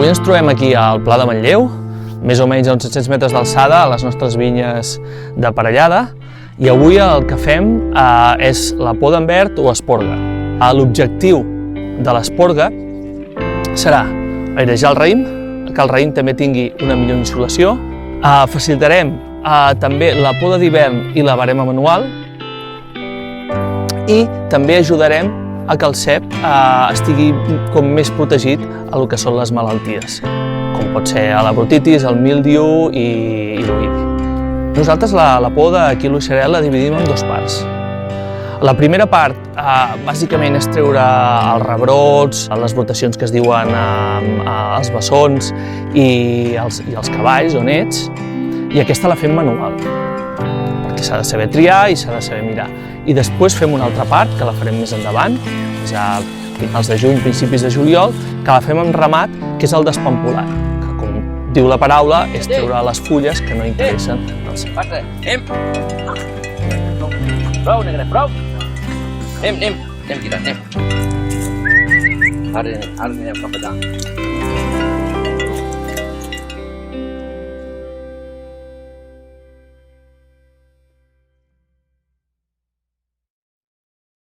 Avui ens trobem aquí al Pla de Manlleu, més o menys a uns 700 metres d'alçada, a les nostres vinyes de Parellada, i avui el que fem és la poda en verd o esporga. L'objectiu de l'esporga serà airejar el raïm, que el raïm també tingui una millor insolació. Facilitarem també la poda d'hivern i la barema manual, i també ajudarem a que el cep estigui com més protegit a lo que són les malalties, com pot ser la brotitis, el míldiu i l'oïdi. Nosaltres la poda aquí a l'Oixarel la dividim en dues parts. La primera part bàsicament és treure els rebrots, les brotacions que es diuen els bessons i els cavalls o nets, i aquesta la fem manual, perquè s'ha de saber triar i s'ha de saber mirar. I després fem una altra part, que la farem més endavant, ja a finals de juny, principis de juliol, que la fem amb ramat, que és el despampolat, que com diu la paraula, és treure les fulles que no interessen al cep. Prou, negre, prou! Anem tirant, anem. Ara anirem cap allà.